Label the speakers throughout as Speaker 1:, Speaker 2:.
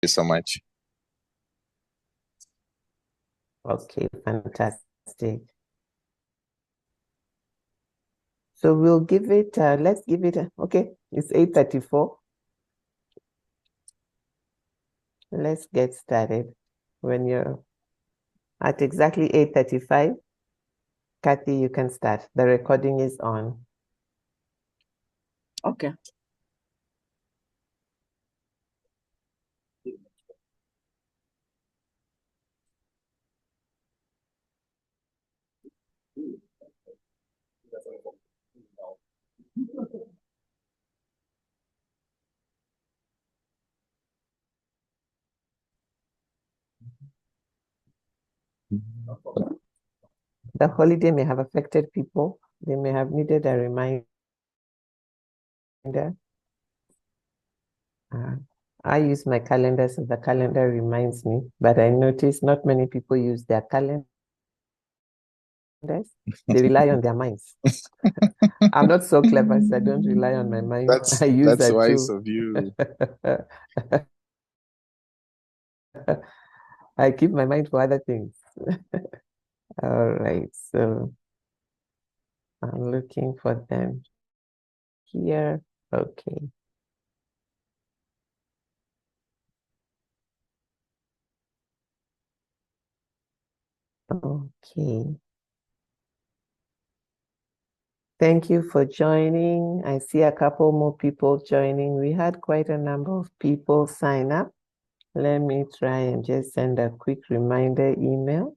Speaker 1: you so much.
Speaker 2: Okay, fantastic. So we'll give it, let's give it, okay, it's 8:34. Let's get started. When you're at exactly 8:35, Kathy, you can start. The recording is on.
Speaker 3: Okay.
Speaker 2: The holiday may have affected people. They may have needed a reminder. I use my calendar, so the calendar reminds me, but I notice not many people use their calendars. They rely on their minds. I'm not so clever, so I don't rely on my mind. I use
Speaker 1: That's
Speaker 2: that
Speaker 1: wise
Speaker 2: too.
Speaker 1: of you.
Speaker 2: I keep my mind for other things. All right, so I'm looking for them here. Okay. Okay. Thank you for joining. I see a couple more people joining. We had quite a number of people sign up. Let me try and just send a quick reminder email.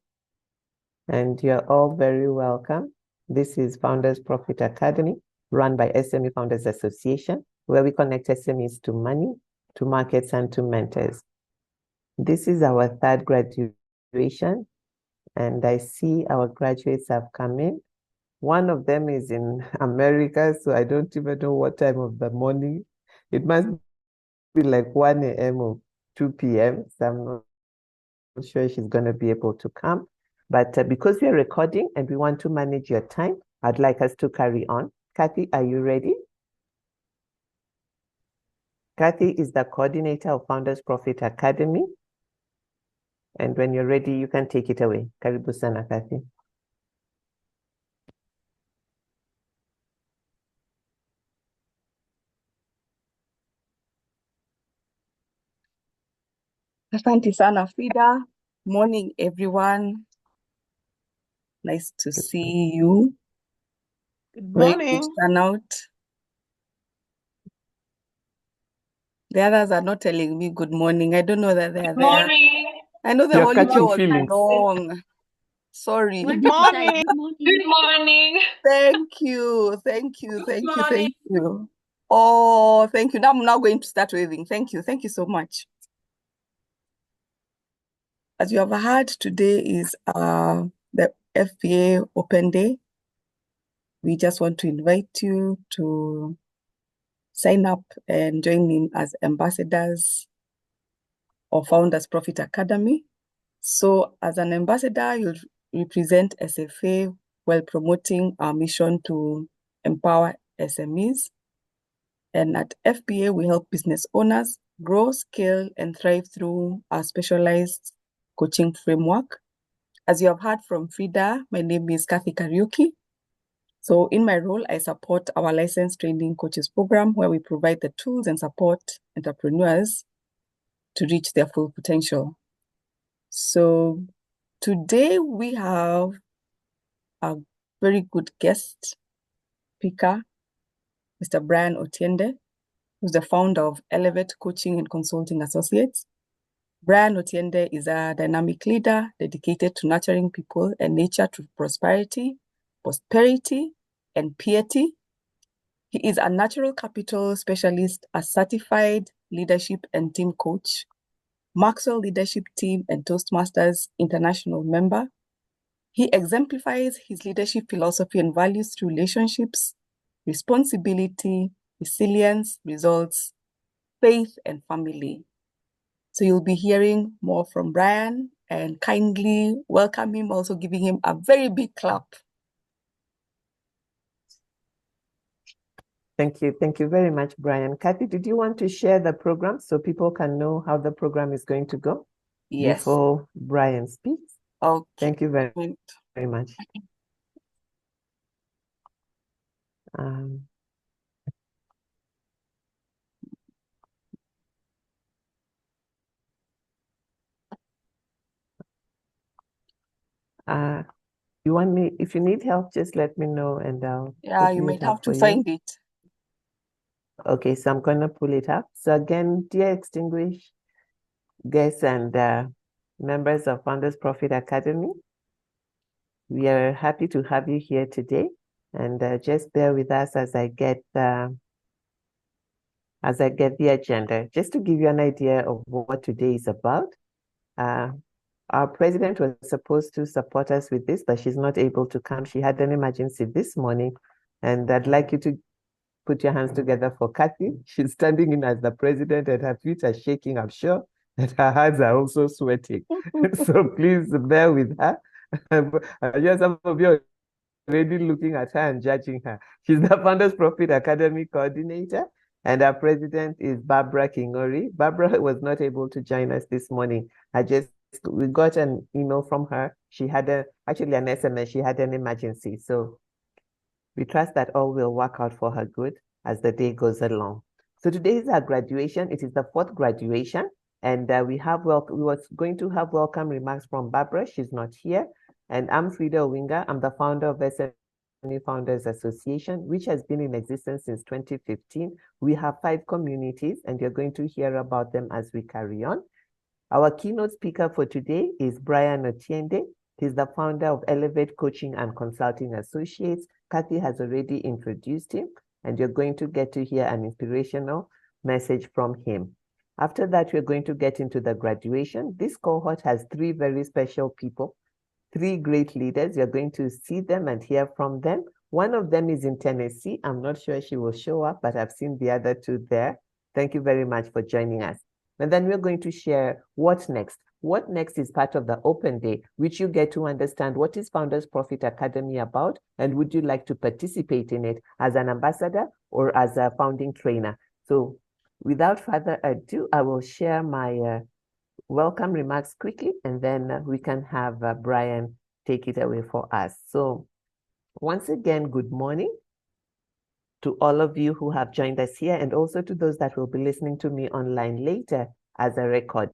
Speaker 2: And you're all very welcome. This is Founders Profit Academy, run by SME Founders Association, where we connect SMEs to money, to markets, and to mentors. This is our third graduation, and I see our graduates have come in. One of them is in America, so I don't even know what time of the morning. It must be like 1 a.m. or 2 p.m. So I'm not sure she's going to be able to come. But because we are recording and we want to manage your time, I'd like us to carry on. Kathy, are you ready? Kathy is the coordinator of Founders Profit Academy. And when you're ready, you can take it away. Karibu sana, Kathy.
Speaker 3: Asante sana, Frida. Morning, everyone. Nice to see you.
Speaker 4: Good
Speaker 3: Very
Speaker 4: morning.
Speaker 3: good turnout. The others are not telling me good morning. I don't know that they are there.
Speaker 4: Morning.
Speaker 3: I know the
Speaker 2: You're
Speaker 3: holiday
Speaker 2: catching
Speaker 3: was
Speaker 2: feelings.
Speaker 3: long. Sorry.
Speaker 4: Good morning. Good morning.
Speaker 3: Thank you. Thank you. Thank you.
Speaker 4: morning.
Speaker 3: Thank you. Oh, thank you. Now I'm now going to start waving. Thank you. Thank you so much. As you have heard, today is the FPA Open Day. We just want to invite you to sign up and join in as ambassadors of Founders Profit Academy. So as an ambassador, you'll represent SFA while promoting our mission to empower SMEs. And at FPA, we help business owners grow, scale, and thrive through our specialized coaching framework. As you have heard from Frida, my name is Kathy Kariuki. So in my role, I support our licensed training coaches program where we provide the tools and support entrepreneurs to reach their full potential. So today we have a very good guest speaker, Mr. Brian Otiende, who's the founder of Elevate Coaching and Consulting Associates. Brian Otiende is a dynamic leader dedicated to nurturing people and nature through prosperity, and piety. He is a natural capital specialist, a certified leadership and team coach, Maxwell Leadership Team and Toastmasters International member. He exemplifies his leadership philosophy and values through relationships, responsibility, resilience, results, faith, and family. So you'll be hearing more from Brian, and kindly welcome him, also giving him a very big clap.
Speaker 2: Thank you. Thank you very much, Brian. Kathy, did you want to share the program so people can know how the program is going to go before Brian speaks?
Speaker 3: Okay.
Speaker 2: Thank you very much. You want me, if you need help, just let me know and I'll
Speaker 3: you might have to find it.
Speaker 2: Okay, so I'm going to pull it up. So again, dear extinguished guests and members of Founders Profit Academy, we are happy to have you here today. And just bear with us as I get the agenda. Just to give you an idea of what today is about. Our president was supposed to support us with this, but she's not able to come. She had an emergency this morning, and I'd like you to put your hands together for Kathy. She's standing in as the president and her feet are shaking, I'm sure, and her hands are also sweating. So please bear with her. Yes, some of you are already looking at her and judging her. She's the Founders Profit Academy coordinator, and our president is Barbara Kingori. Barbara was not able to join us this morning. We got an email from her. She had actually an SMS. She had an emergency. So we trust that all will work out for her good as the day goes along. So today is our graduation. It is the 4th graduation. And we was going to have welcome remarks from Barbara. She's not here. And I'm Frida Owinga. I'm the founder of SME Founders Association, which has been in existence since 2015. We have 5 communities, and you're going to hear about them as we carry on. Our keynote speaker for today is Brian Otiende. He's the founder of Elevate Coaching and Consulting Associates. Kathy has already introduced him, and you're going to get to hear an inspirational message from him. After that, we're going to get into the graduation. This cohort has 3 very special people, 3 great leaders. You're going to see them and hear from them. One of them is in Tennessee. I'm not sure she will show up, but I've seen the other 2 there. Thank you very much for joining us. And then we're going to share what next. What next is part of the open day, which you get to understand what is Founders Profit Academy about, and would you like to participate in it as an ambassador or as a founding trainer? So without further ado, I will share my welcome remarks quickly, and then we can have Brian take it away for us. So once again, good morning to all of you who have joined us here, and also to those that will be listening to me online later as a recording.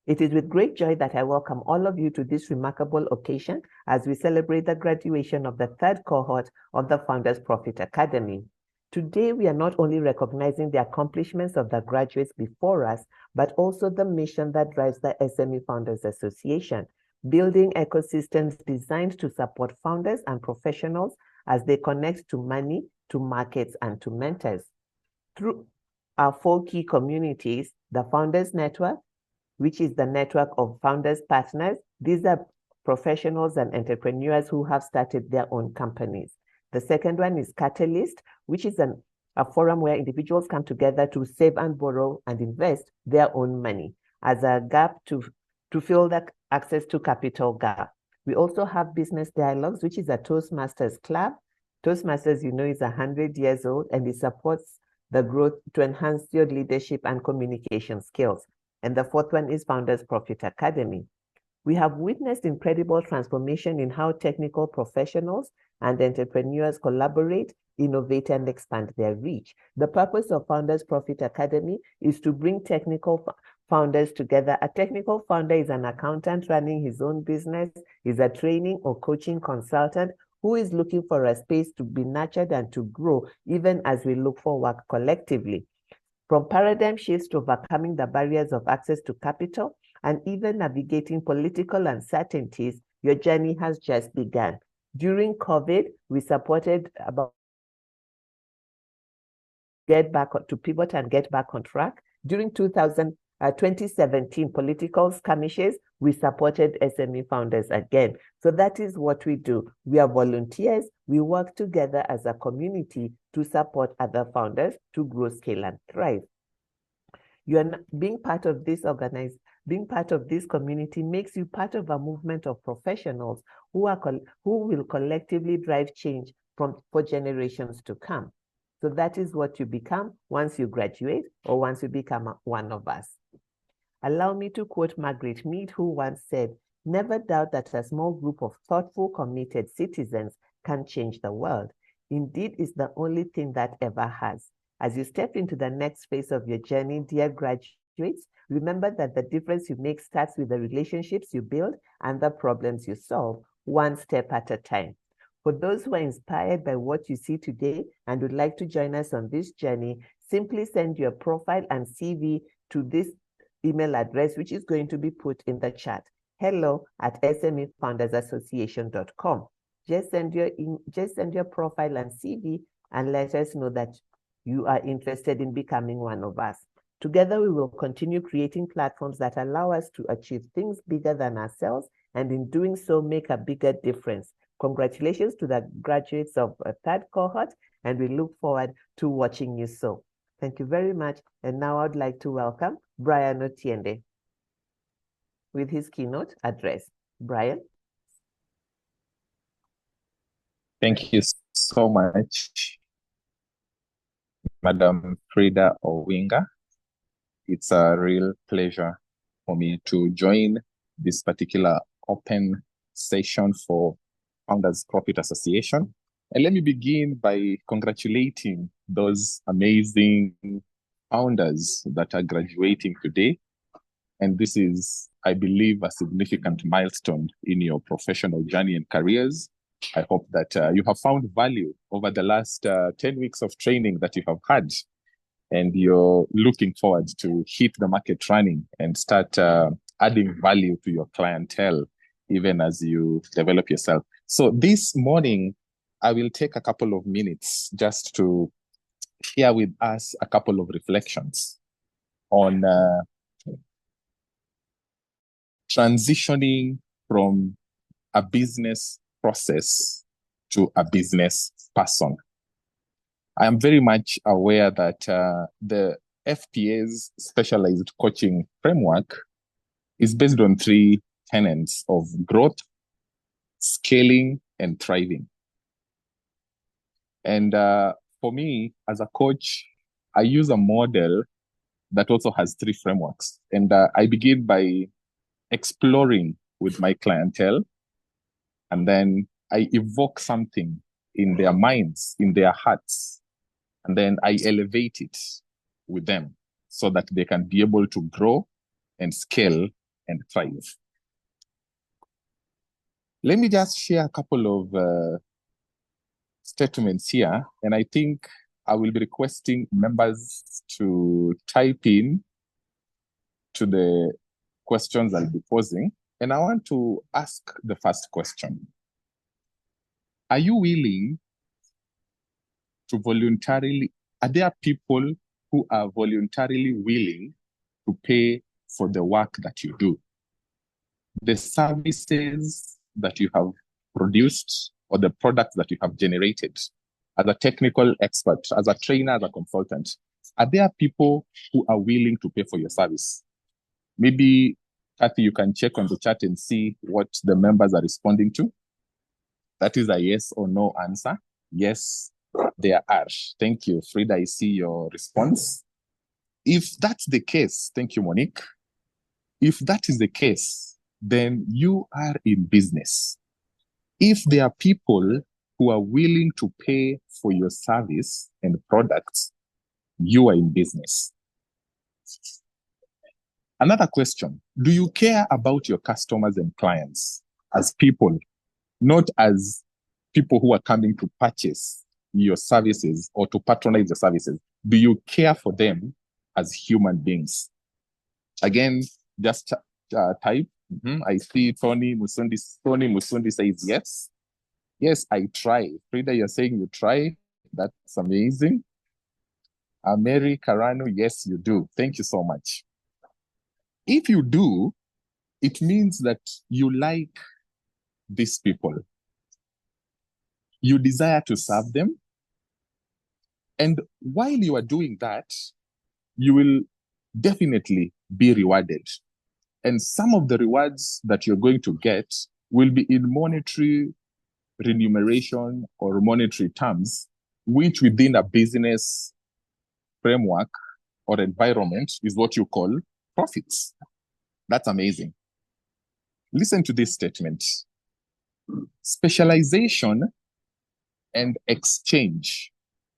Speaker 2: It is with great joy that I welcome all of you to this remarkable occasion as we celebrate the graduation of the 3rd cohort of the Founders Profit Academy. Today, we are not only recognizing the accomplishments of the graduates before us, but also the mission that drives the SME Founders Association, building ecosystems designed to support founders and professionals as they connect to money, to markets, and to mentors. Through our 4 key communities, the Founders Network, which is the network of founders partners. These are professionals and entrepreneurs who have started their own companies. The second one is Catalyst, which is a forum where individuals come together to save and borrow and invest their own money as a gap to fill the access to capital gap. We also have Business Dialogues, which is a Toastmasters club. Toastmasters, you know, is 100 years old, and it supports the growth to enhance your leadership and communication skills. And the 4th one is Founders Profit Academy. We have witnessed incredible transformation in how technical professionals and entrepreneurs collaborate, innovate, and expand their reach. The purpose of Founders Profit Academy is to bring technical founders together. A technical founder is an accountant running his own business, is a training or coaching consultant who is looking for a space to be nurtured and to grow, even as we look for work collectively. From paradigm shifts to overcoming the barriers of access to capital and even navigating political uncertainties, your journey has just begun. During COVID, we supported about to pivot and get back on track. During 2017 political skirmishes, we supported SME founders again. So that is what we do. We are volunteers. We work together as a community to support other founders to grow, scale, and thrive. Being part of this community makes you part of a movement of professionals who will collectively drive change for generations to come. So that is what you become once you graduate or once you become one of us. Allow me to quote Margaret Mead, who once said, "Never doubt that a small group of thoughtful, committed citizens can change the world. Indeed, it's the only thing that ever has." As you step into the next phase of your journey, dear graduates, remember that the difference you make starts with the relationships you build and the problems you solve, one step at a time. For those who are inspired by what you see today and would like to join us on this journey, simply send your profile and CV to this email address, which is going to be put in the chat: hello@smefoundersassociation.com. Just send your profile and CV and let us know that you are interested in becoming one of us. Together, we will continue creating platforms that allow us to achieve things bigger than ourselves, and in doing so, make a bigger difference. Congratulations to the graduates of a third cohort, and we look forward to watching you soar. Thank you very much. And now I'd like to welcome Brian Otiende with his keynote address. Brian.
Speaker 1: Thank you so much, Madam Frida Owinga. It's a real pleasure for me to join this particular open session for Founders Profit Association. And let me begin by congratulating those amazing founders that are graduating today. And this is, I believe, a significant milestone in your professional journey and careers. I hope that you have found value over the last 10 weeks of training that you have had, and you're looking forward to hit the market running and start adding value to your clientele, even as you develop yourself. So this morning, I will take a couple of minutes just to share with us a couple of reflections on transitioning from a business process to a business person. I am very much aware that the FPA's specialized coaching framework is based on 3 tenets of growth, scaling, and thriving. And for me, as a coach, I use a model that also has 3 frameworks. And I begin by exploring with my clientele, and then I evoke something in their minds, in their hearts, and then I elevate it with them so that they can be able to grow and scale and thrive. Let me just share a couple of statements here, and I think I will be requesting members to type in to the questions I'll be posing. And I want to ask the first question. Are you willing to voluntarily, are there people who are voluntarily willing to pay for the work that you do? The services that you have produced or the products that you have generated as a technical expert, as a trainer, as a consultant, are there people who are willing to pay for your service? Maybe, Kathy, you can check on the chat and see what the members are responding to. That is a yes or no answer. Yes, there are. Thank you, Frida. I see your response. If that's the case, thank you, Monique. If that is the case, then you are in business. If there are people who are willing to pay for your service and products, you are in business. Another question, do you care about your customers and clients as people, not as people who are coming to purchase your services or to patronize your services? Do you care for them as human beings? Again, just type. I see Tony Musundi says yes. Yes, I try. Frida, you're saying you try. That's amazing. Mary Carano, yes, you do. Thank you so much. If you do, it means that you like these people. You desire to serve them. And while you are doing that, you will definitely be rewarded. And some of the rewards that you're going to get will be in monetary remuneration or monetary terms, which within a business framework or environment is what you call profits. That's amazing. Listen to this statement. Specialization and exchange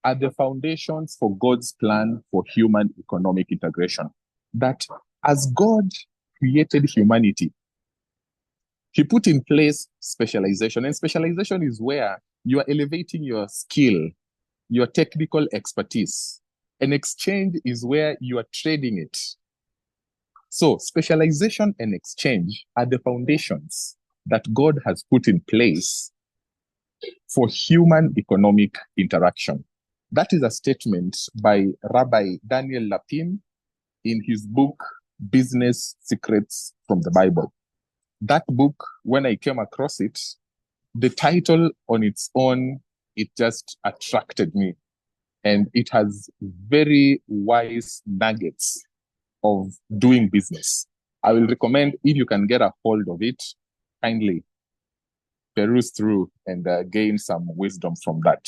Speaker 1: are the foundations for God's plan for human economic integration. That as God created humanity, He put in place specialization. And specialization is where you are elevating your skill, your technical expertise. And exchange is where you are trading it. So specialization and exchange are the foundations that God has put in place for human economic interaction. That is a statement by Rabbi Daniel Lapin in his book, Business Secrets from the Bible. That book, when I came across it, the title on its own, it just attracted me. And it has very wise nuggets of doing business. I will recommend, if you can get a hold of it, kindly peruse through and gain some wisdom from that.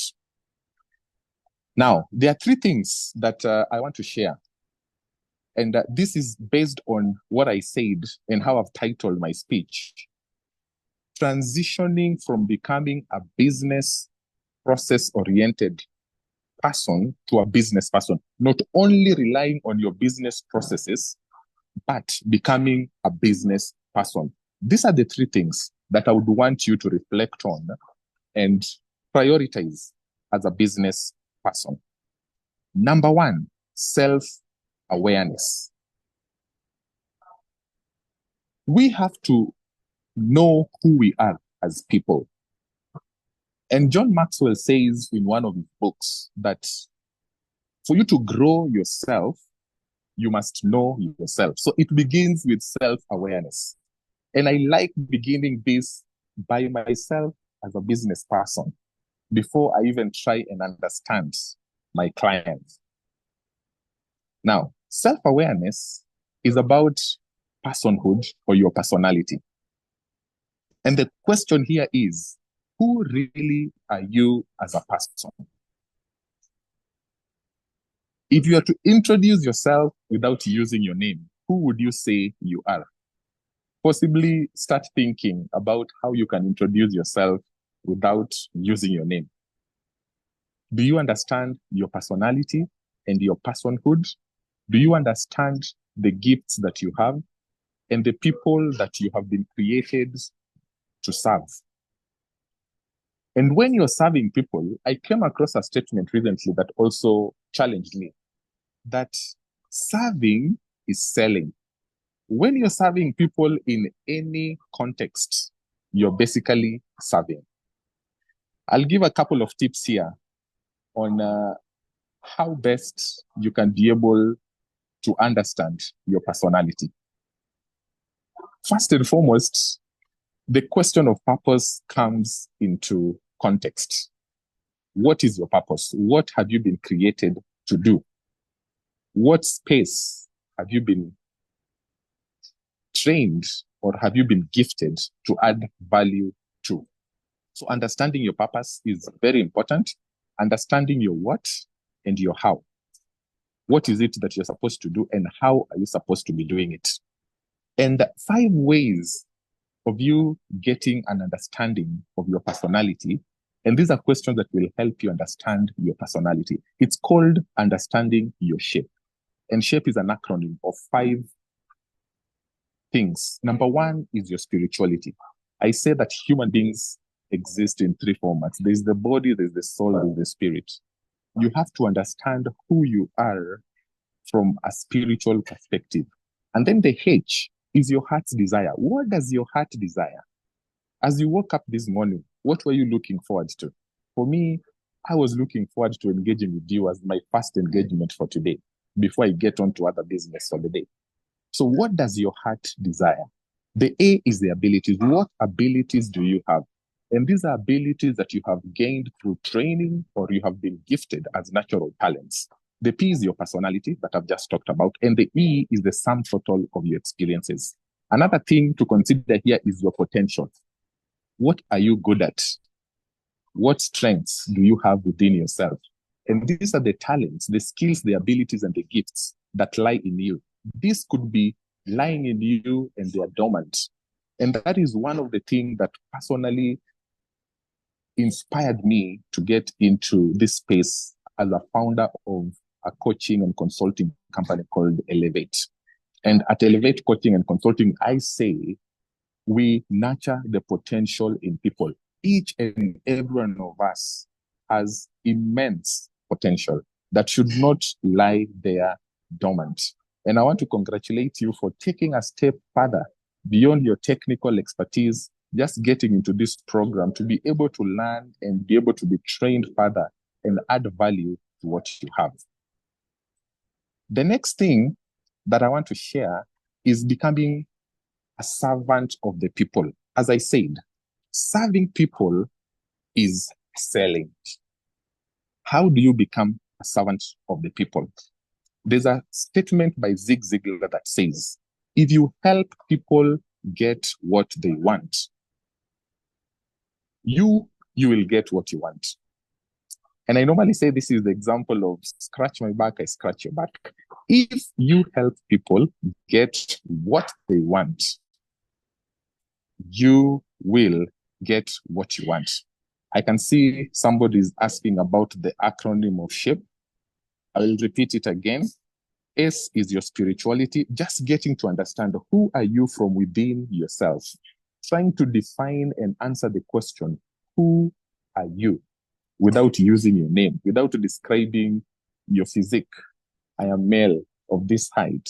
Speaker 1: Now, there are three things that I want to share. And this is based on what I said and how I've titled my speech. Transitioning from becoming a business process-oriented person to a business person. Not only relying on your business processes, but becoming a business person. These are the three things that I would want you to reflect on and prioritize as a business person. Number one, self-awareness. We have to know who we are as people. And John Maxwell says in one of his books that for you to grow yourself, you must know yourself. So it begins with self-awareness. And I like beginning this by myself as a business person before I even try and understand my clients. Now, self-awareness is about personhood or your personality. And the question here is, who really are you as a person? If you are to introduce yourself without using your name, who would you say you are? Possibly start thinking about how you can introduce yourself without using your name. Do you understand your personality and your personhood? Do you understand the gifts that you have and the people that you have been created to serve? And when you're serving people, I came across a statement recently that also challenged me, that serving is selling. When you're serving people in any context, you're basically serving. I'll give a couple of tips here on how best you can be able to understand your personality. First and foremost, the question of purpose comes into context. What is your purpose? What have you been created to do? What space have you been trained or have you been gifted to add value to? So understanding your purpose is very important. Understanding your what and your how. What is it that you're supposed to do and how are you supposed to be doing it? And 5 ways of you getting an understanding of your personality. And these are questions that will help you understand your personality. It's called understanding your shape. And shape is an acronym of 5 things. Number 1 is your spirituality. I say that human beings exist in 3 formats. There's the body, there's the soul, there's the spirit. You have to understand who you are from a spiritual perspective. And then the H is your heart's desire. What does your heart desire? As you woke up this morning, what were you looking forward to? For me, I was looking forward to engaging with you as my first engagement for today, before I get on to other business for the day. So what does your heart desire? The A is the abilities. What abilities do you have? And these are abilities that you have gained through training or you have been gifted as natural talents. The P is your personality that I've just talked about. And the E is the sum total of your experiences. Another thing to consider here is your potential. What are you good at? What strengths do you have within yourself? And these are the talents, the skills, the abilities, and the gifts that lie in you. This could be lying in you and they are dormant. And that is one of the things that personally inspired me to get into this space as a founder of a coaching and consulting company called Elevate. And at Elevate Coaching and Consulting, I say we nurture the potential in people. Each and every one of us has immense potential that should not lie there dormant. And I want to congratulate you for taking a step further beyond your technical expertise, just getting into this program to be able to learn and be able to be trained further and add value to what you have. The next thing that I want to share is becoming a servant of the people. As I said, serving people is selling. How do you become a servant of the people? There's a statement by Zig Ziglar that says, if you help people get what they want, you will get what you want. And I normally say this is the example of scratch my back, I scratch your back. If you help people get what they want, you will get what you want. I can see somebody is asking about the acronym of SHAPE. I will repeat it again. S is your spirituality, just getting to understand who are you from within yourself, trying to define and answer the question, who are you, without using your name, without describing your physique. I am male of this height.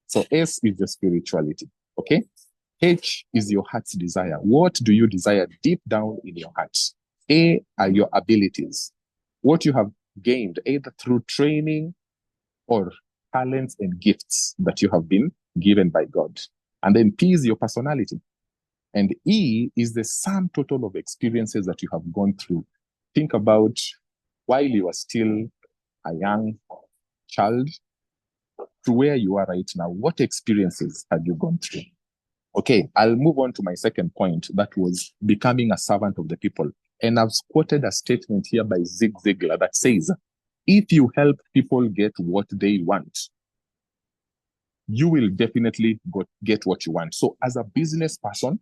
Speaker 1: So S is your spirituality, okay? H is your heart's desire. What do you desire deep down in your heart? A are your abilities, what you have gained either through training or talents and gifts that you have been given by God. And then P is your personality. And E is the sum total of experiences that you have gone through. Think about while you are still a young child to where you are right now. What experiences have you gone through? Okay, I'll move on to my second point, that was becoming a servant of the people. And I've quoted a statement here by Zig Ziglar that says, if you help people get what they want, you will definitely get what you want. So as a business person,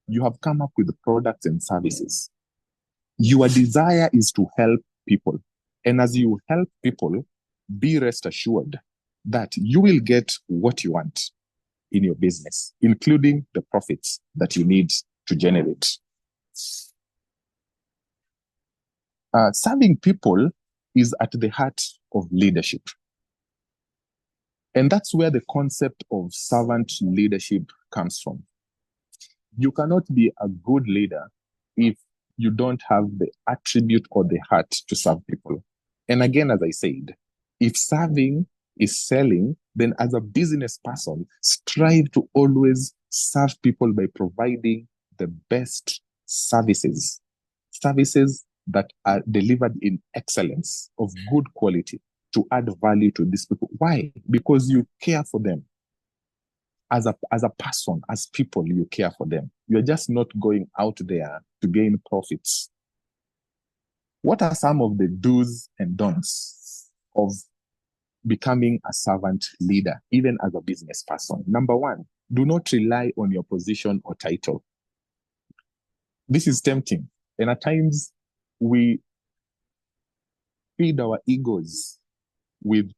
Speaker 1: you have come up with products and services. Your desire is to help people. And as you help people, be rest assured that you will get what you want in your business, including the profits that you need to generate. Serving people is at the heart of leadership. And that's where the concept of servant leadership comes from. You cannot be a good leader if you don't have the attribute or the heart to serve people. And again, as I said, if serving is selling, then as a business person, strive to always serve people by providing the best services that are delivered in excellence, of good quality, to add value to these people. Why? Because you care for them. As a person, as people, you care for them. You're just not going out there to gain profits. What are some of the do's and don'ts of becoming a servant leader, even as a business person? Number one, do not rely on your position or title. This is tempting. And at times, we feed our egos with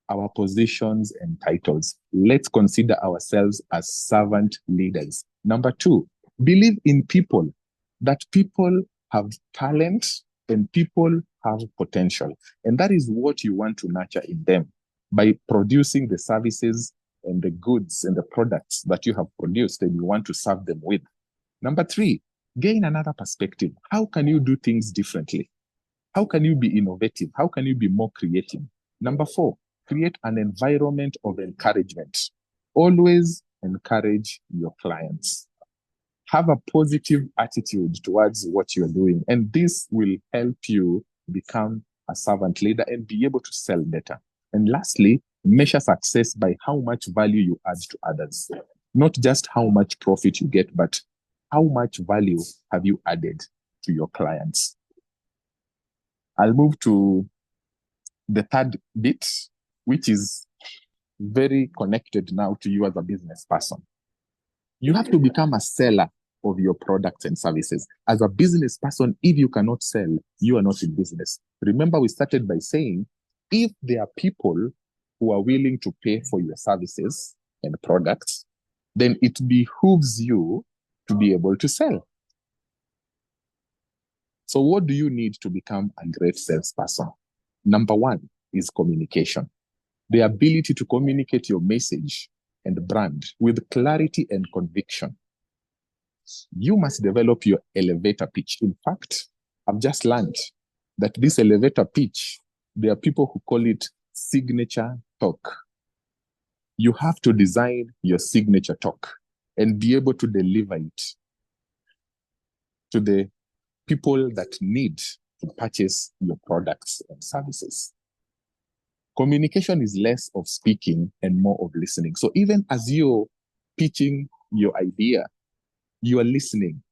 Speaker 1: our positions and titles. Let's consider ourselves as servant leaders. Number two, believe in people, that people have talent and people have potential. And that is what you want to nurture in them by producing the services and the goods and the products that you have produced and you want to serve them with. Number three, gain another perspective. How can you do things differently? How can you be innovative? How can you be more creative? Number four, create an environment of encouragement. Always encourage your clients. Have a positive attitude towards what you're doing, and this will help you become a servant leader and be able to sell better. And lastly, measure success by how much value you add to others. Not just how much profit you get, but how much value have you added to your clients. I'll move to the third bit, which is very connected now to you as a business person. You have to become a seller of your products and services. As a business person, if you cannot sell, you are not in business. Remember, we started by saying, if there are people who are willing to pay for your services and products, then it behooves you to be able to sell. So what do you need to become a great salesperson? Number one is communication. The ability to communicate your message and brand with clarity and conviction. You must develop your elevator pitch. In fact, I've just learned that this elevator pitch, there are people who call it signature talk. You have to design your signature talk and be able to deliver it to the people that need to purchase your products and services. Communication is less of speaking and more of listening. So even as you're pitching your idea, you are listening.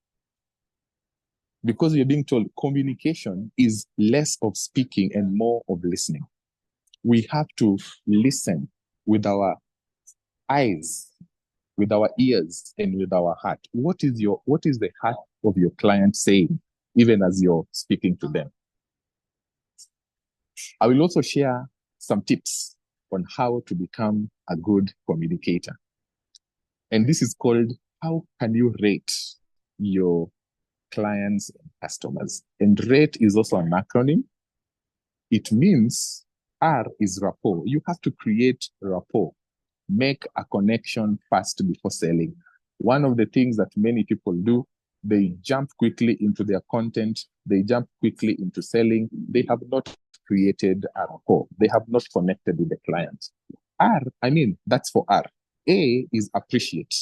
Speaker 1: Because you're being told communication is less of speaking and more of listening. We have to listen with our eyes, with our ears, and with our heart. What is the heart of your client saying, even as you're speaking to them? I will also share some tips on how to become a good communicator. And this is called, how can you rate your clients and customers? And rate is also an acronym. It means R is rapport. You have to create rapport. Make a connection first before selling. One of the things that many people do, they jump quickly into their content. They jump quickly into selling. They have not created a rapport. They have not connected with the client. That's for R. A is appreciate.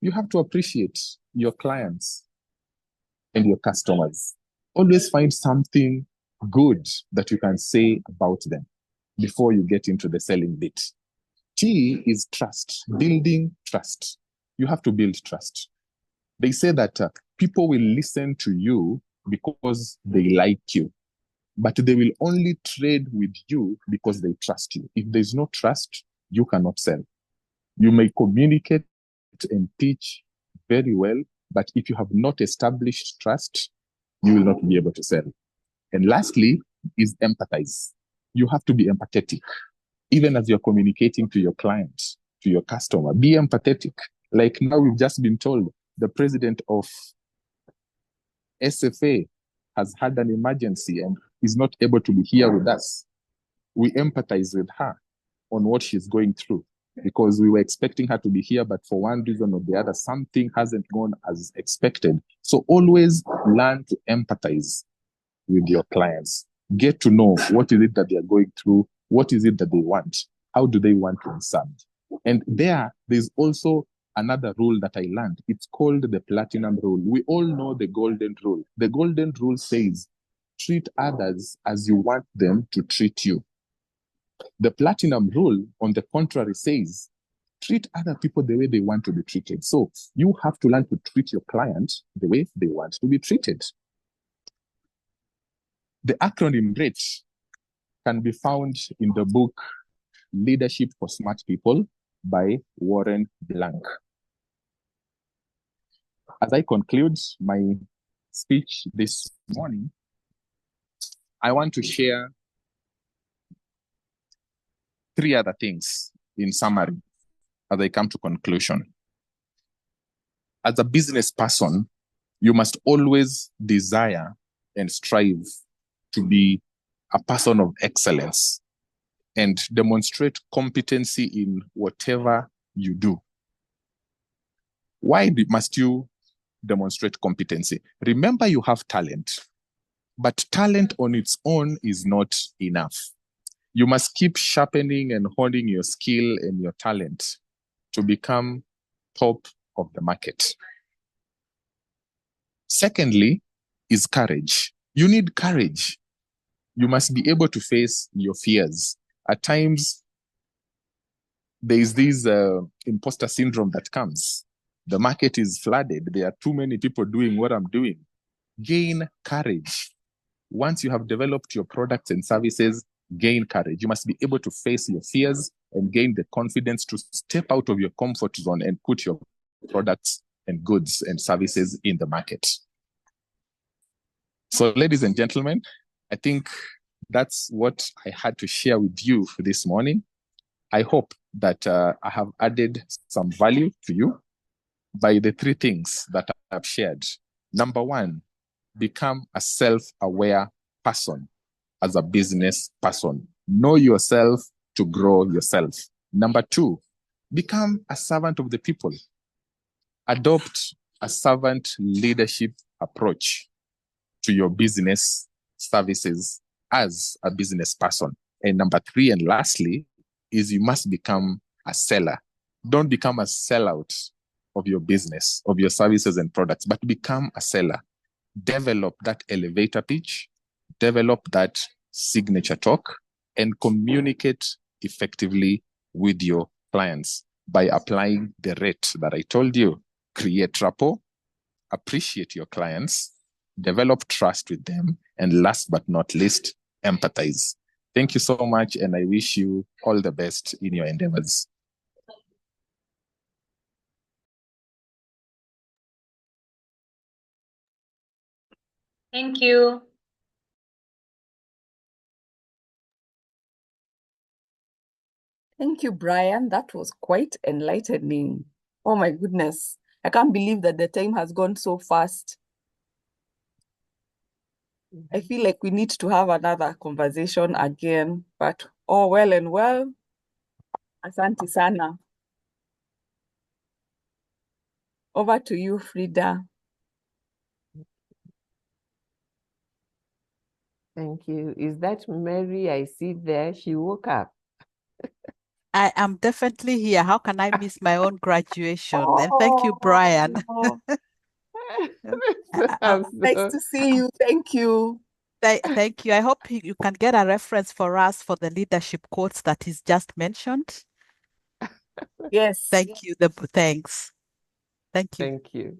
Speaker 1: You have to appreciate your clients and your customers. Always find something good that you can say about them before you get into the selling bit. T is trust, building trust. You have to build trust. They say that people will listen to you because they like you, but they will only trade with you because they trust you. If there's no trust, you cannot sell. You may communicate and teach very well, but if you have not established trust, you will not be able to sell. And lastly is empathize. You have to be empathetic. Even as you're communicating to your client, to your customer, be empathetic. Like now we've just been told the president of SFA has had an emergency and is not able to be here with us. We empathize with her on what she's going through because we were expecting her to be here, but for one reason or the other, something hasn't gone as expected. So always learn to empathize with your clients. Get to know what is it that they're going through, what is it that they want, how do they want to be served. And there's also another rule that I learned. It's called the platinum rule. We all know the golden rule. The golden rule says, treat others as you want them to treat you. The platinum rule, on the contrary, says, treat other people the way they want to be treated. So you have to learn to treat your client the way they want to be treated. The acronym RATE can be found in the book Leadership for Smart People by Warren Blank. As I conclude my speech this morning, I want to share 3 other things in summary as I come to conclusion. As a business person, you must always desire and strive to be a person of excellence and demonstrate competency in whatever you do. Why must you demonstrate competency? Remember, you have talent, but talent on its own is not enough. You must keep sharpening and honing your skill and your talent to become top of the market. Secondly is courage. You need courage. You must be able to face your fears. At times, there is this imposter syndrome that comes. The market is flooded. There are too many people doing what I'm doing. Gain courage. Once you have developed your products and services, gain courage. You must be able to face your fears and gain the confidence to step out of your comfort zone and put your products and goods and services in the market. So, ladies and gentlemen, I think that's what I had to share with you this morning. I hope that I have added some value to you by the three things that I've shared. Number one, become a self-aware person as a business person. Know yourself to grow yourself. Number two, become a servant of the people. Adopt a servant leadership approach to your business services as a business person. And number three, and lastly, is you must become a seller. Don't become a sellout of your business, of your services and products, but become a seller. Develop that elevator pitch, develop that signature talk, and communicate effectively with your clients by applying the rate that I told you. Create rapport, appreciate your clients, develop trust with them, and last but not least, empathize. Thank you so much, and I wish you all the best in your endeavors.
Speaker 4: Thank you.
Speaker 3: Thank you, Brian. That was quite enlightening. Oh my goodness. I can't believe that the time has gone so fast. I feel like we need to have another conversation again, but all well and well. Asante sana. Over to you, Frida.
Speaker 2: Thank you. Is that Mary I see there? She woke up.
Speaker 5: I am definitely here. How can I miss my own graduation? And thank you, Brian.
Speaker 3: Nice to see you. Thank you.
Speaker 5: Thank you. I hope you can get a reference for us for the leadership quotes that is just mentioned.
Speaker 3: Yes.
Speaker 5: Thank you. Thanks. Thank you.
Speaker 2: Thank you.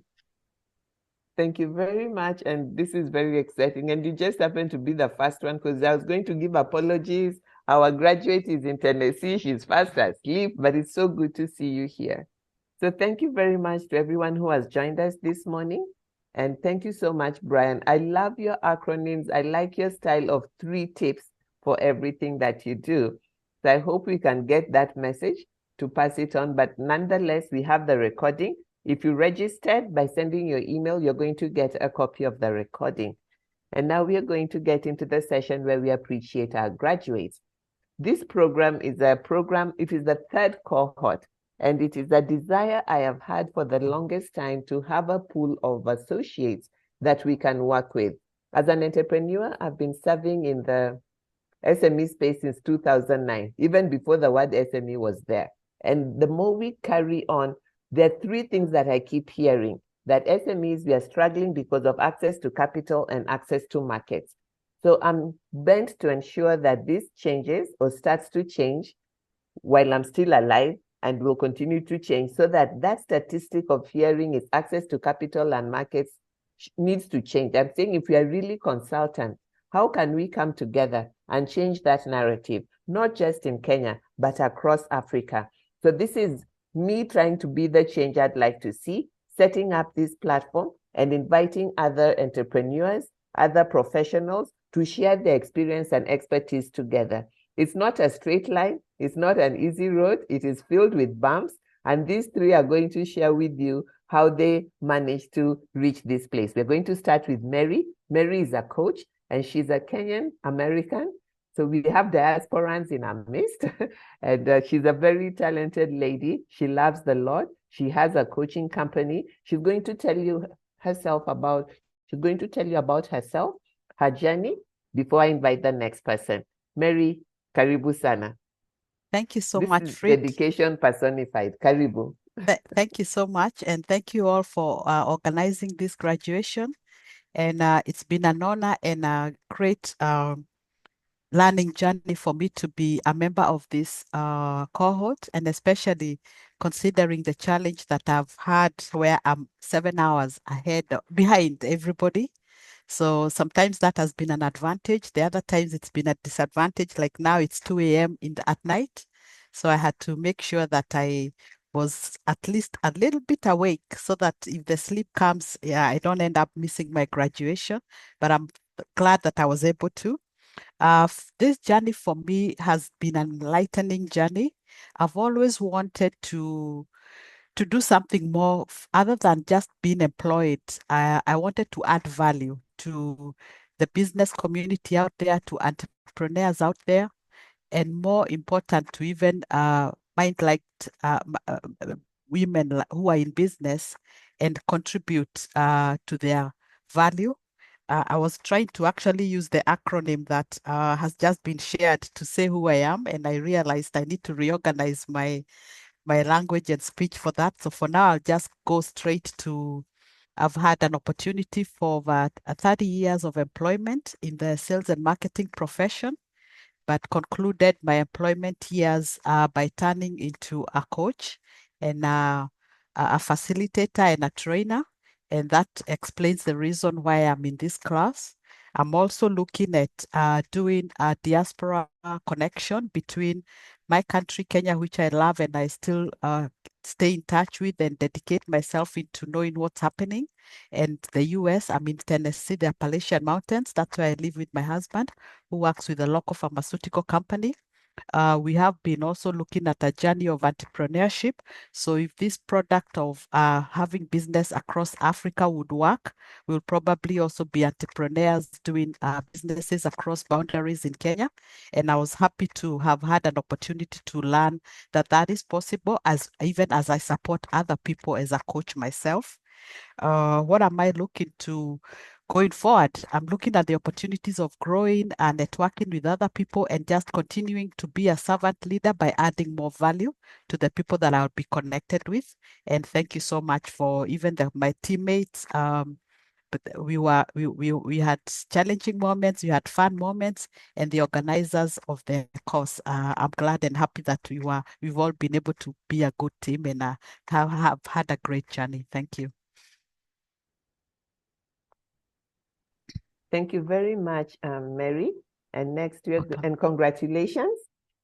Speaker 2: Thank you very much. And this is very exciting. And you just happened to be the first one because I was going to give apologies. Our graduate is in Tennessee. She's fast asleep, but it's so good to see you here. So thank you very much to everyone who has joined us this morning. And thank you so much, Brian. I love your acronyms. I like your style of 3 tips for everything that you do. So I hope we can get that message to pass it on. But nonetheless, we have the recording. If you registered by sending your email, you're going to get a copy of the recording. And now we are going to get into the session where we appreciate our graduates. This program is a program, it is the 3rd cohort, and it is a desire I have had for the longest time to have a pool of associates that we can work with. As an entrepreneur, I've been serving in the SME space since 2009, even before the word SME was there. And the more we carry on, there are 3 things that I keep hearing. That SMEs, we are struggling because of access to capital and access to markets. So I'm bent to ensure that this changes or starts to change while I'm still alive and will continue to change so that that statistic of hearing is access to capital and markets needs to change. I'm saying if we are really consultants, how can we come together and change that narrative, not just in Kenya, but across Africa? So this is me trying to be the change I'd like to see, setting up this platform and inviting other entrepreneurs, other professionals to share their experience and expertise together. It's not a straight line. It's not an easy road. It is filled with bumps. And these 3 are going to share with you how they managed to reach this place. We're going to start with Mary. Mary is a coach and she's a Kenyan American. So we have diasporans in our midst. And she's a very talented lady. She loves the Lord. She has a coaching company. She's going to tell you about herself, her journey, before I invite the next person. Mary, karibu sana.
Speaker 5: Thank you so
Speaker 2: This
Speaker 5: much,
Speaker 2: is
Speaker 5: Frid.
Speaker 2: dedication personified. Karibu.
Speaker 5: Thank you so much. And thank you all for organizing this graduation. And it's been an honor and a great learning journey for me to be a member of this cohort, and especially considering the challenge that I've had where I'm 7 hours behind everybody. So sometimes that has been an advantage. The other times it's been a disadvantage. Like now it's 2 a.m. At night. So I had to make sure that I was at least a little bit awake so that if the sleep comes, yeah, I don't end up missing my graduation. But I'm glad that I was able to. This journey for me has been an enlightening journey. I've always wanted to do something more other than just being employed. I wanted to add value to the business community out there, to entrepreneurs out there, and more important, to even mind-liked women who are in business and contribute to their value. I was trying to actually use the acronym that has just been shared to say who I am, and I realized I need to reorganize my language and speech for that. So for now, I'll just go straight to, I've had an opportunity for about 30 years of employment in the sales and marketing profession, but concluded my employment years by turning into a coach and a facilitator and a trainer. And that explains the reason why I'm in this class. I'm also looking at doing a diaspora connection between my country, Kenya, which I love and I still stay in touch with and dedicate myself into knowing what's happening. And the US, I'm in Tennessee, the Appalachian Mountains. That's where I live with my husband, who works with a local pharmaceutical company. We have been also looking at a journey of entrepreneurship. So if this product of having business across Africa would work, we'll probably also be entrepreneurs doing businesses across boundaries in Kenya. And I was happy to have had an opportunity to learn that that is possible, even as I support other people as a coach myself. What am I looking to going forward? I'm looking at the opportunities of growing and networking with other people and just continuing to be a servant leader by adding more value to the people that I'll be connected with. And thank you so much for even my teammates. But we had challenging moments, we had fun moments, and the organizers of the course. I'm glad and happy that we've all been able to be a good team and have had a great journey. Thank you.
Speaker 2: Thank you very much, Mary. And next we're and congratulations.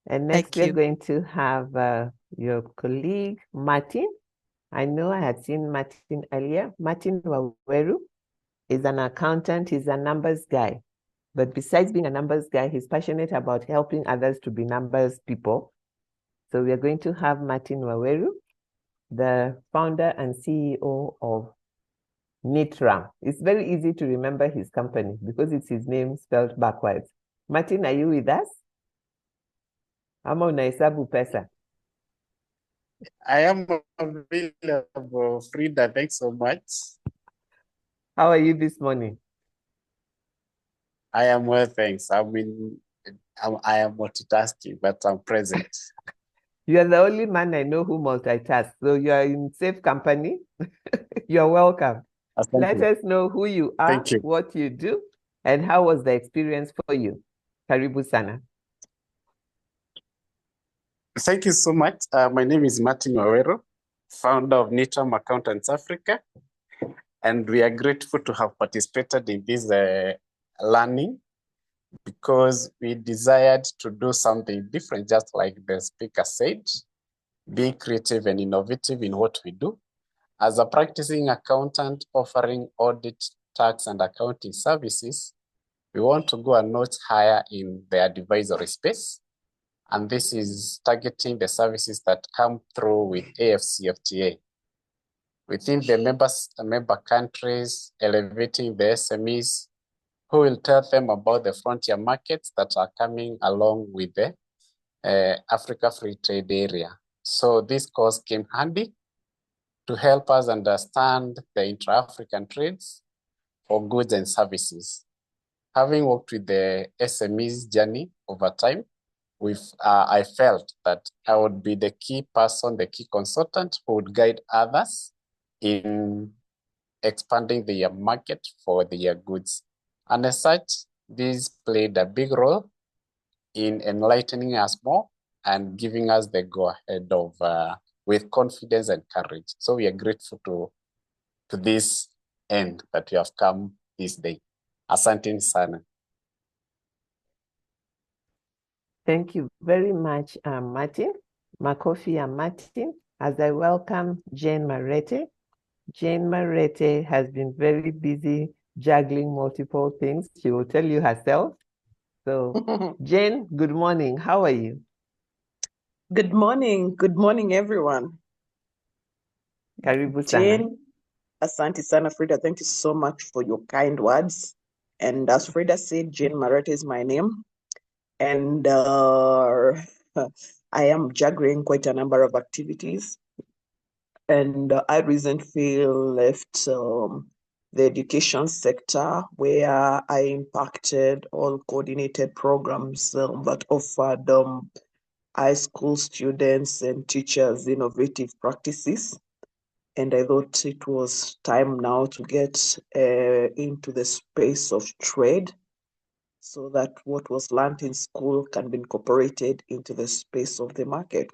Speaker 2: And next
Speaker 5: Thank
Speaker 2: we're
Speaker 5: you.
Speaker 2: going to have your colleague Martin. I know I had seen Martin earlier. Martin Waweru is an accountant. He's a numbers guy. But besides being a numbers guy, he's passionate about helping others to be numbers people. So we are going to have Martin Waweru, the founder and CEO of Nitram. It's very easy to remember his company because it's his name spelled backwards. Martin, are you with us? Ama unaisabu pesa?
Speaker 6: I am available, Frida. Thanks so much.
Speaker 2: How are you this morning?
Speaker 6: I am well, thanks. I am multitasking, but I'm present.
Speaker 2: You are the only man I know who multitasks. So you are in safe company. You're welcome. Let us know who you are,
Speaker 6: Thank you.
Speaker 2: what you do, and how was the experience for you. Karibu sana.
Speaker 6: Thank you so much. My name is Martin Waweru, founder of Nitram Accountants Africa, and we are grateful to have participated in this learning because we desired to do something different, just like the speaker said, be creative and innovative in what we do. As a practicing accountant offering audit, tax, and accounting services, we want to go a notch higher in the advisory space. And this is targeting the services that come through with AFCFTA. Within the member countries, elevating the SMEs, who will tell them about the frontier markets that are coming along with the Africa Free Trade Area. So this course came handy to help us understand the intra-African trades for goods and services. Having worked with the SMEs journey over time, I felt that I would be the key person, the key consultant who would guide others in expanding their market for their goods. And as such, this played a big role in enlightening us more and giving us the go-ahead of with confidence and courage. So we are grateful to this end that we have come this day. Asanteni sana.
Speaker 2: Thank you very much, Martin, Makofi and Martin, as I welcome Jane Marete. Jane Marete has been very busy juggling multiple things. She will tell you herself. So, Jane, good morning. How are you?
Speaker 7: Good morning. Good morning, everyone.
Speaker 2: Karibu sana.
Speaker 7: Jane, asante sana, Frida. Thank you so much for your kind words. And as Frida said, Jane Marete is my name. And I am juggling quite a number of activities. And I recently left the education sector where I impacted all coordinated programs that offered high school students and teachers innovative practices. And I thought it was time now to get into the space of trade so that what was learned in school can be incorporated into the space of the market.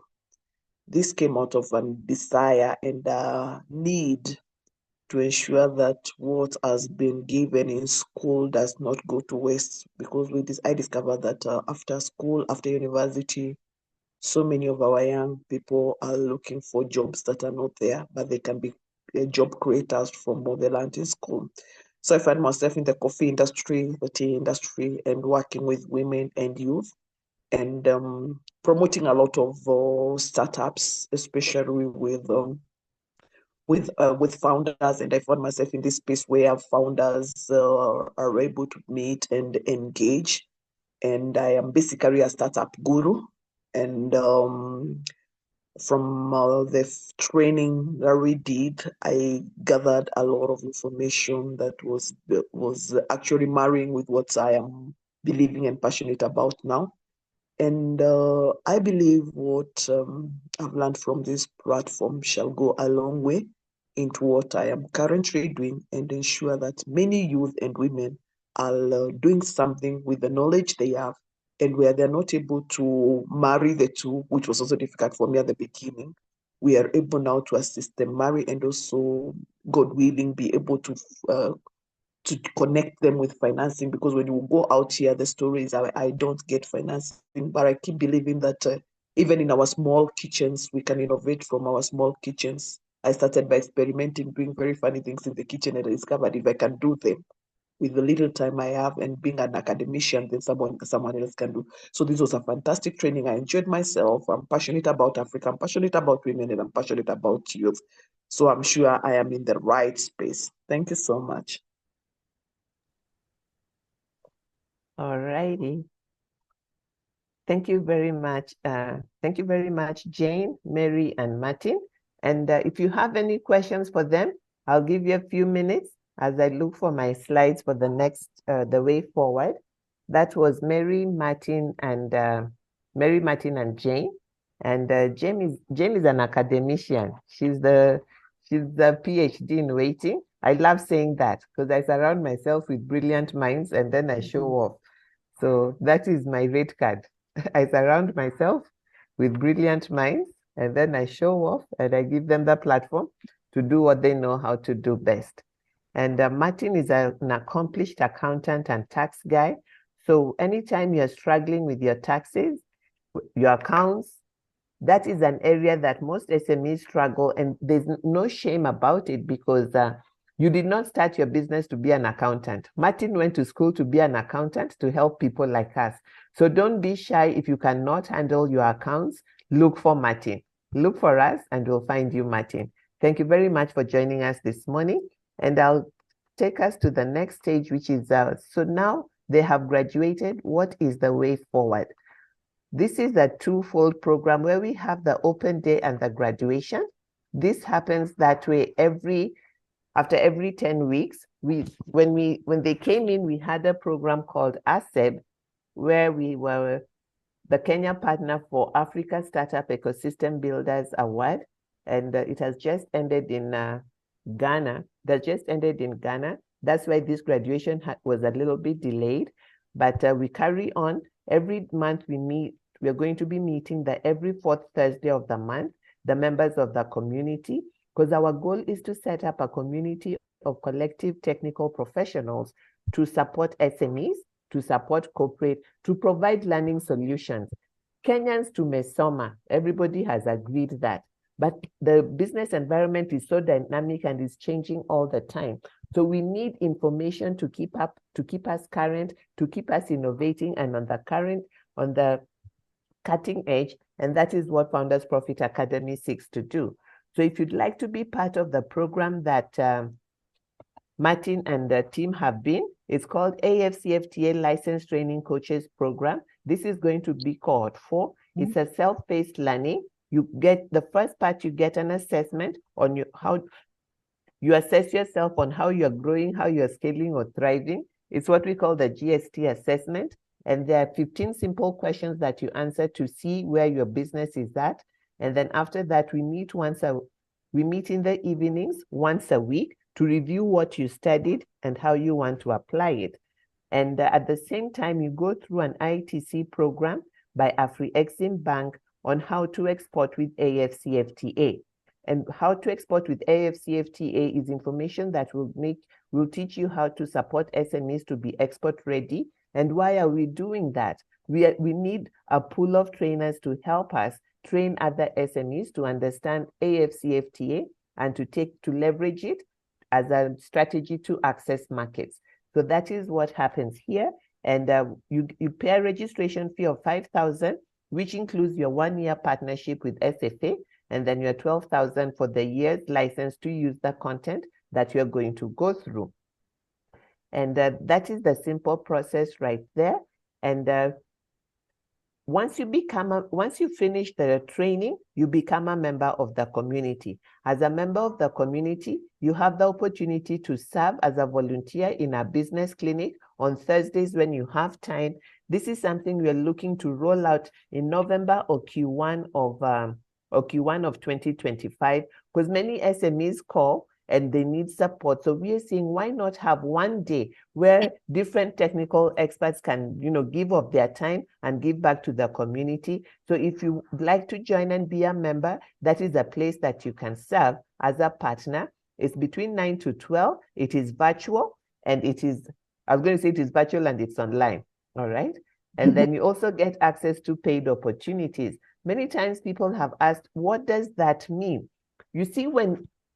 Speaker 7: This came out of a desire and a need to ensure that what has been given in school does not go to waste, because I discovered that after school, after university, so many of our young people are looking for jobs that are not there, but they can be job creators from what they learned in school. So I find myself in the coffee industry, the tea industry, and working with women and youth, and promoting a lot of startups, especially with founders. And I found myself in this space where founders are able to meet and engage. And I am basically a startup guru. And from the training that we did, I gathered a lot of information that was actually marrying with what I am believing and passionate about now. And I believe what I've learned from this platform shall go a long way into what I am currently doing, and ensure that many youth and women are doing something with the knowledge they have, and where they're not able to marry the two, which was also difficult for me at the beginning, we are able now to assist them marry, and also, God willing, be able to connect them with financing. Because when you go out here, the story is I don't get financing, but I keep believing that even in our small kitchens, we can innovate from our small kitchens. I started by experimenting, doing very funny things in the kitchen, and I discovered if I can do them with the little time I have and being an academician, then someone else can do. So this was a fantastic training. I enjoyed myself. I'm passionate about Africa. I'm passionate about women, and I'm passionate about youth. So I'm sure I am in the right space. Thank you so much.
Speaker 2: All righty. Thank you very much. Thank you very much, Jane, Mary, and Martin. And if you have any questions for them, I'll give you a few minutes as I look for my slides for the next, the way forward. That was Mary, Martin, and Jane. And Jane is an academician. She's the PhD in waiting. I love saying that because I surround myself with brilliant minds and then I show off. So that is my rate card. I surround myself with brilliant minds and then I show off and I give them the platform to do what they know how to do best. And Martin is an accomplished accountant and tax guy. So anytime you're struggling with your taxes, your accounts, that is an area that most SMEs struggle, and there's no shame about it because you did not start your business to be an accountant. Martin went to school to be an accountant to help people like us. So don't be shy. If you cannot handle your accounts, look for Martin. Look for us and we'll find you, Martin. Thank you very much for joining us this morning. And I'll take us to the next stage, which is, so now they have graduated. What is the way forward? This is a twofold program where we have the open day and the graduation. This happens that way after every 10 weeks. When they came in, we had a program called ASEB, where we were the Kenya partner for Africa Startup Ecosystem Builders Award. And it has just ended in Ghana. That just ended in Ghana. That's why this graduation was a little bit delayed, but we carry on. Every month we meet. We're going to be meeting every fourth Thursday of the month, the members of the community, because our goal is to set up a community of collective technical professionals to support SMEs, to support corporate, to provide learning solutions. Kenyans to Mesoma, everybody has agreed that. But the business environment is so dynamic and is changing all the time. So we need information to keep up, to keep us current, to keep us innovating and on the cutting edge. And that is what Founders Profit Academy seeks to do. So if you'd like to be part of the program that Martin and the team have been, it's called AFCFTA Licensed Training Coaches Program. This is going to be cohort 4. It's a self-paced learning. You get the first part, you get an assessment on how you assess yourself on how you're growing, how you're scaling or thriving. It's what we call the GST assessment. And there are 15 simple questions that you answer to see where your business is at. And then after that, we meet in the evenings once a week to review what you studied and how you want to apply it. And at the same time, you go through an ITC program by Afri-Exim Bank on how to export with AFCFTA. And how to export with AFCFTA is information that will teach you how to support SMEs to be export ready. And why are we doing that? We need a pool of trainers to help us train other SMEs to understand AFCFTA and to leverage it as a strategy to access markets. So that is what happens here. And you pay a registration fee of 5,000, which includes your 1-year partnership with SFA, and then your 12,000 for the year's license to use the content that you're going to go through. And that is the simple process right there. And once you finish the training, you become a member of the community. As a member of the community, you have the opportunity to serve as a volunteer in a business clinic on Thursdays when you have time. This is something we are looking to roll out in November or Q1 of 2025, because many SMEs call and they need support. So we are saying, why not have one day where different technical experts can, give of their time and give back to the community. So if you would like to join and be a member, that is a place that you can serve as a partner. It's between 9 to 12. It is virtual, and it is virtual and it's online. All right. And then you also get access to paid opportunities. Many times people have asked, what does that mean? You see,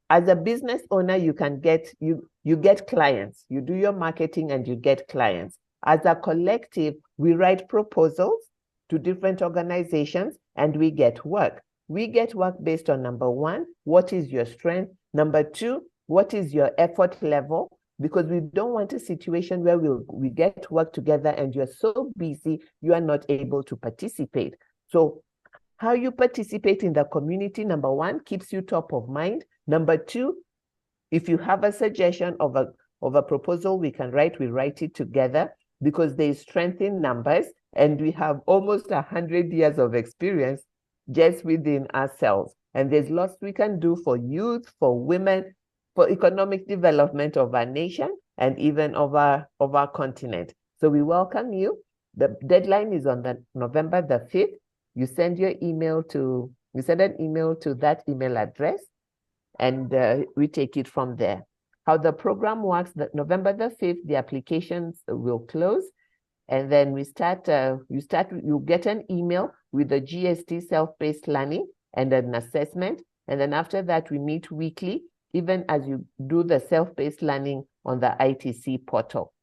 Speaker 2: as a business owner, you get clients. You do your marketing and you get clients. As a collective, we write proposals to different organizations and we get work. We get work based on, number 1, what is your strength? Number 2, what is your effort level? Because we don't want a situation where we get work together and you're so busy, you are not able to participate. So how you participate in the community, number 1, keeps you top of mind. Number 2, if you have a suggestion of a proposal we write it together, because there is strength in numbers and we have almost 100 years of experience just within ourselves. And there's lots we can do for youth, for women, for economic development of our nation and even of our continent. So we welcome you. The deadline is on November the 5th. You send an email to that email address, and we take it from there. How the program works, that November the 5th, the applications will close, and then you get an email with the GST self-paced learning and an assessment, and then after that, we meet weekly, even as you do the self-paced learning on the ITC portal.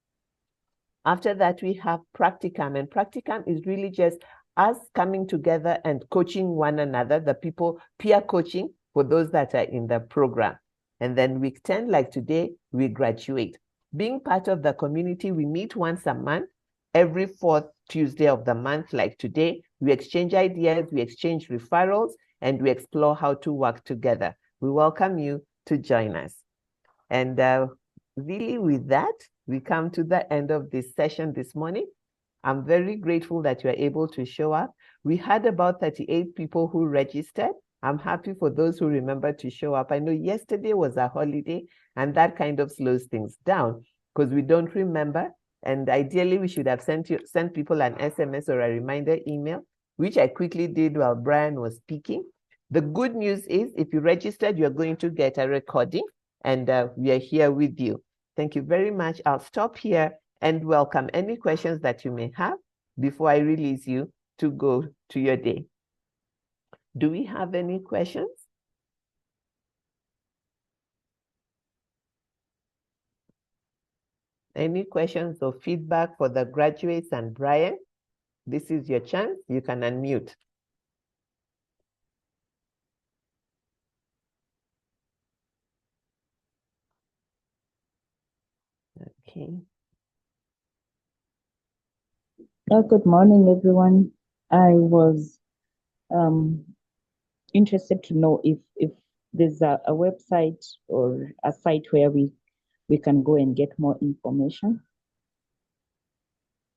Speaker 2: After that, we have practicum, and practicum is really just us coming together and coaching one another, the people, peer coaching for those that are in the program. And then week 10, like today, we graduate. Being part of the community, we meet once a month, every 4th Tuesday of the month, like today. We exchange ideas, we exchange referrals, and we explore how to work together. We welcome you to join us. And really with that, we come to the end of this session this morning. I'm very grateful that you are able to show up. We had about 38 people who registered. I'm happy for those who remember to show up. I know yesterday was a holiday and that kind of slows things down because we don't remember. And ideally, we should have sent people an SMS or a reminder email, which I quickly did while Brian was speaking. The good news is if you registered, you're going to get a recording and we are here with you. Thank you very much. I'll stop here and welcome any questions that you may have before I release you to go to your day. Do we have any questions? Any questions or feedback for the graduates and Brian? This is your chance. You can unmute. Okay.
Speaker 8: Good morning, everyone. I was interested to know if there's a website or a site where we can go and get more information.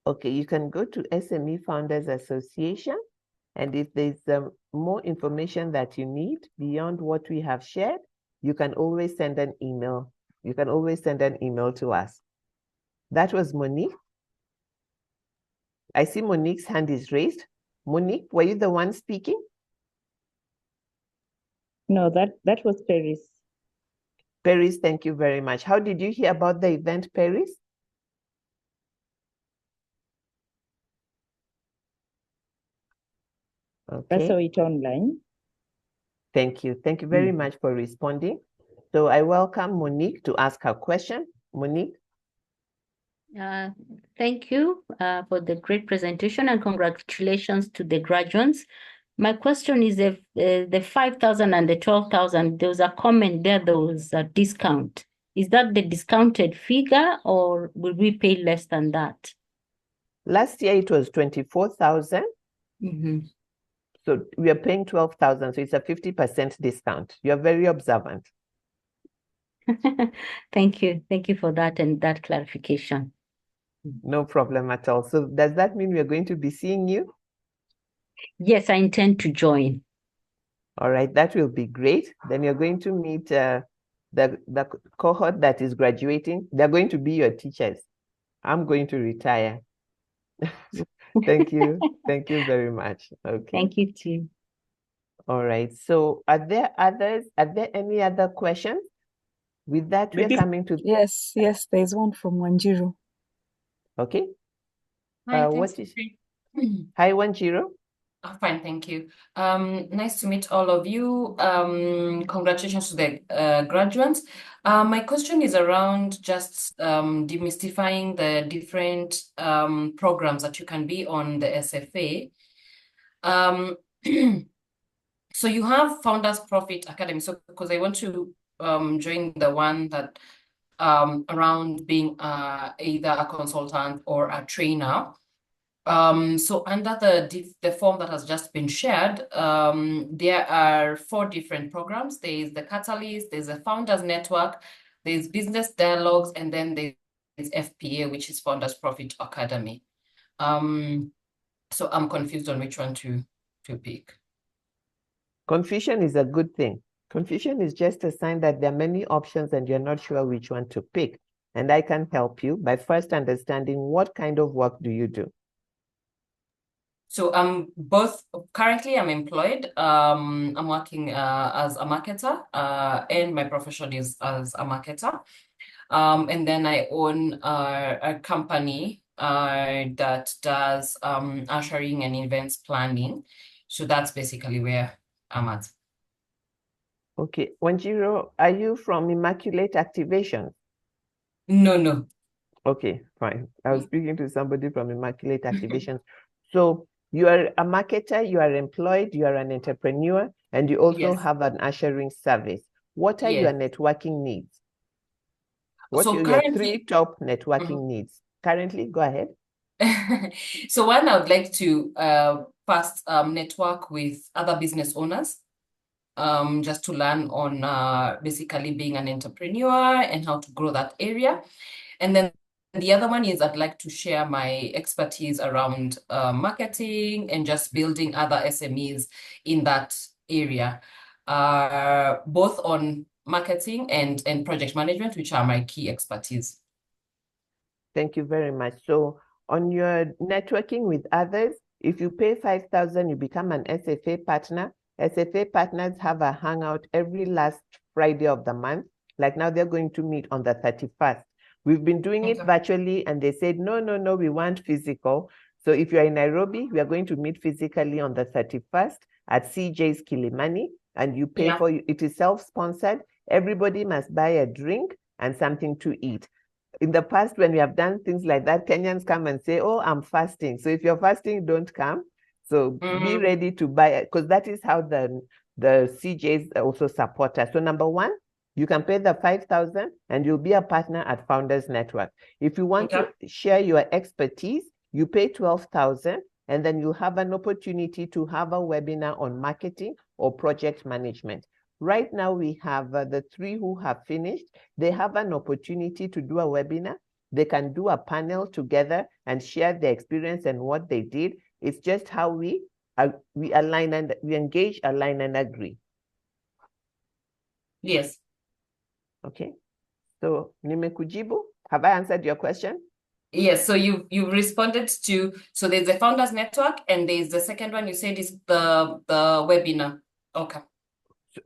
Speaker 2: Okay, you can go to SME Founders Association, and if there's more information that you need beyond what we have shared, you can always send an email. You can always send an email to us. That was Monique. I see Monique's hand is raised. Monique, were you the one speaking?
Speaker 8: No, that was Paris.
Speaker 2: Paris, thank you very much. How did you hear about the event, Paris?
Speaker 8: I saw it online.
Speaker 2: Thank you. Thank you very much for responding. So I welcome Monique to ask her question. Monique?
Speaker 9: Thank you for the great presentation and congratulations to the graduates. My question is if the 5,000 and the 12,000, there was a comment there was a discount. Is that the discounted figure or will we pay less than that?
Speaker 2: Last year it was 24,000. So we are paying 12,000. So it's a 50% discount. You're very observant.
Speaker 9: Thank you. Thank you for that and that clarification.
Speaker 2: No problem at all. So does that mean we're going to be seeing you?
Speaker 9: Yes, I intend to join.
Speaker 2: All right, that will be great. Then you're going to meet the cohort that is graduating. They're going to be your teachers. I'm going to retire. Thank you. Thank you very much. Okay.
Speaker 9: Thank you too.
Speaker 2: All right. So are there others? Are there any other questions? With that, we're coming to...
Speaker 3: Yes, there's one from Wanjiru.
Speaker 2: Okay.
Speaker 10: Hi,
Speaker 2: what is... Hi, Wanjiru.
Speaker 10: Fine, thank you. Nice to meet all of you. Congratulations to the graduates. My question is around just demystifying the different programs that you can be on the SFA. So you have Founders Profit Academy. So because I want to join the one that around being either a consultant or a trainer. So under the form that has just been shared, there are 4 different programs. There is the Catalyst, there's a Founders Network, there's Business Dialogues, and then there's FPA, which is Founders Profit Academy. So I'm confused on which one to pick.
Speaker 2: Confusion is a good thing. Confusion is just a sign that there are many options and you're not sure which one to pick. And I can help you by first understanding what kind of work do you do.
Speaker 10: So currently I'm employed. I'm working as a marketer and my profession is as a marketer. And then I own a company that does ushering and events planning. So that's basically where I'm at.
Speaker 2: Okay. Wanjiru, are you from Immaculate Activation?
Speaker 10: No.
Speaker 2: Okay, fine. I was speaking to somebody from Immaculate Activation. So you are a marketer, you are employed, you are an entrepreneur, and you also have an ushering service. What are your networking needs? What are your 3 top networking needs? Currently, go ahead.
Speaker 10: So one, I would like to first network with other business owners, just to learn on basically being an entrepreneur and how to grow that area. And then the other one is I'd like to share my expertise around marketing and just building other SMEs in that area, both on marketing and project management, which are my key expertise.
Speaker 2: Thank you very much. So on your networking with others, if you pay 5,000, you become an SFA partner. SFA partners have a hangout every last Friday of the month. Like now they're going to meet on the 31st. We've been doing it
Speaker 10: Okay.
Speaker 2: virtually, and they said, no, no, no, we want physical. So if you're in Nairobi, we are going to meet physically on the 31st at CJ's Kilimani, and you pay
Speaker 10: Yeah.
Speaker 2: for it is self-sponsored. Everybody must buy a drink and something to eat. In the past, when we have done things like that, Kenyans come and say, oh, I'm fasting. So if you're fasting, don't come. So be ready to buy it, because that is how the CJs also support us. So number one, you can pay the 5,000 and you'll be a partner at Founders Network. If you want to share your expertise, you pay 12,000, and then you have an opportunity to have a webinar on marketing or project management. Right now, we have the 3 who have finished. They have an opportunity to do a webinar. They can do a panel together and share their experience and what they did. It's just how we align and we engage, align, and agree.
Speaker 10: Yes.
Speaker 2: Okay. So, nimekujibu? Have I answered your question?
Speaker 10: Yes, so you've responded to, so there's the Founders Network, and there's the second one you said is the webinar. Okay.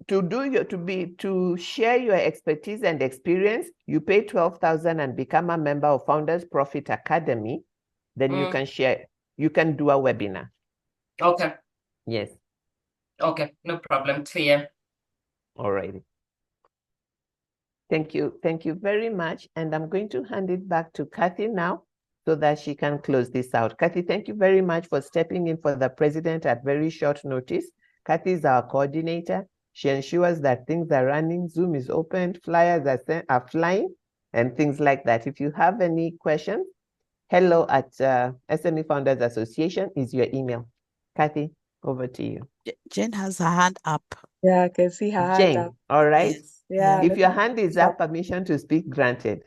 Speaker 2: To share your expertise and experience, you pay 12,000 and become a member of Founders Profit Academy. Then you can share, you can do a webinar.
Speaker 10: Okay.
Speaker 2: Yes.
Speaker 10: Okay, no problem. Clear.
Speaker 2: All right. Thank you. Thank you very much. And I'm going to hand it back to Kathy now so that she can close this out. Kathy, thank you very much for stepping in for the president at very short notice. Kathy is our coordinator. She ensures that things are running, Zoom is opened, flyers are flying, and things like that. If you have any questions, hello@, SME Founders Association is your email. Kathy, over to you.
Speaker 5: Jane has her hand up.
Speaker 3: Yeah, I can see her hand
Speaker 2: Jane,
Speaker 3: up.
Speaker 2: all right.
Speaker 5: Yes.
Speaker 3: Yeah.
Speaker 2: If your hand is up, permission to speak granted.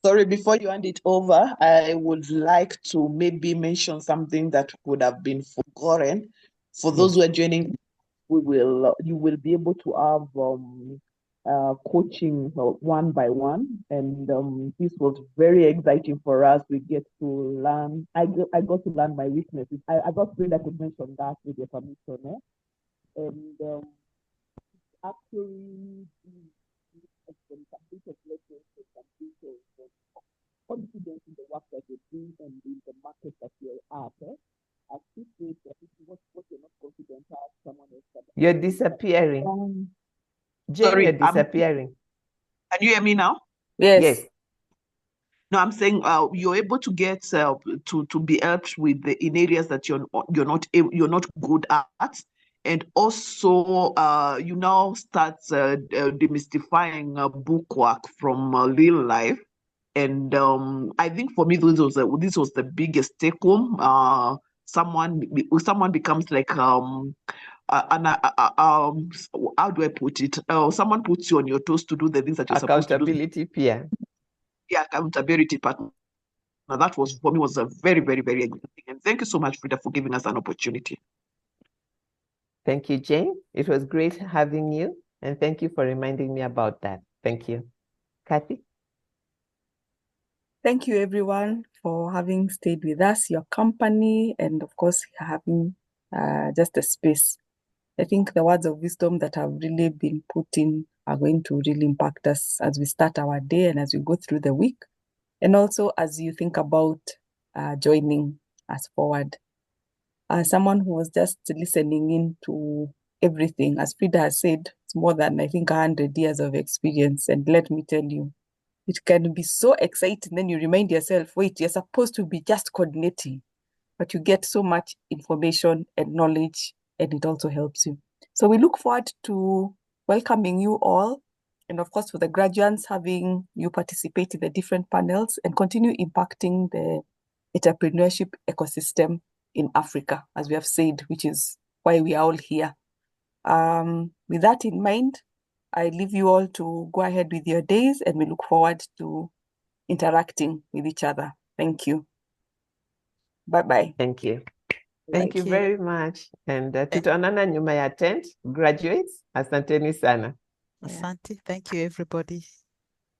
Speaker 7: Sorry, before you hand it over, I would like to maybe mention something that would have been forgotten. For those who are joining, you will be able to have coaching one by one, and this was very exciting for us. We get to learn. I got to learn my weaknesses. I got afraid I could mention that with your permission, and actually confidence in the work that you're doing and in the market that you're at. I appreciate that what you're not confident at, someone else can.
Speaker 2: You're disappearing. Jane,
Speaker 7: Sorry,
Speaker 2: you're disappearing.
Speaker 7: Can you hear me now?
Speaker 2: Yes.
Speaker 7: No, I'm saying you're able to get to be helped with in areas that you're not good at, and also you now start demystifying book work from real life. And I think for me, this was the biggest take home. Someone becomes like how do I put it? Someone puts you on your toes to do the things that you're supposed to do.
Speaker 2: Accountability peer.
Speaker 7: Yeah, accountability partner. Now that was for me was a very, very, very good thing. And thank you so much, Frida, for giving us an opportunity.
Speaker 2: Thank you, Jane. It was great having you, and thank you for reminding me about that. Thank you. Kathy?
Speaker 3: Thank you, everyone, for having stayed with us, your company, and of course, having just a space. I think the words of wisdom that have really been put in are going to really impact us as we start our day and as we go through the week. And also as you think about joining us forward. Someone who was just listening in to everything, as Frida has said, it's more than, I think, 100 years of experience. And let me tell you, it can be so exciting. Then you remind yourself, wait, you're supposed to be just coordinating, but you get so much information and knowledge, and it also helps you. So we look forward to welcoming you all. And of course, for the graduates, having you participate in the different panels and continue impacting the entrepreneurship ecosystem in Africa, as we have said, which is why we are all here. With that in mind, I leave you all to go ahead with your days, and we look forward to interacting with each other. Thank you. Bye-bye.
Speaker 2: Thank you. Thank you very much. And tutaonana nyuma ya tent. Graduates, asanteni sana.
Speaker 5: Asante. Thank you, everybody.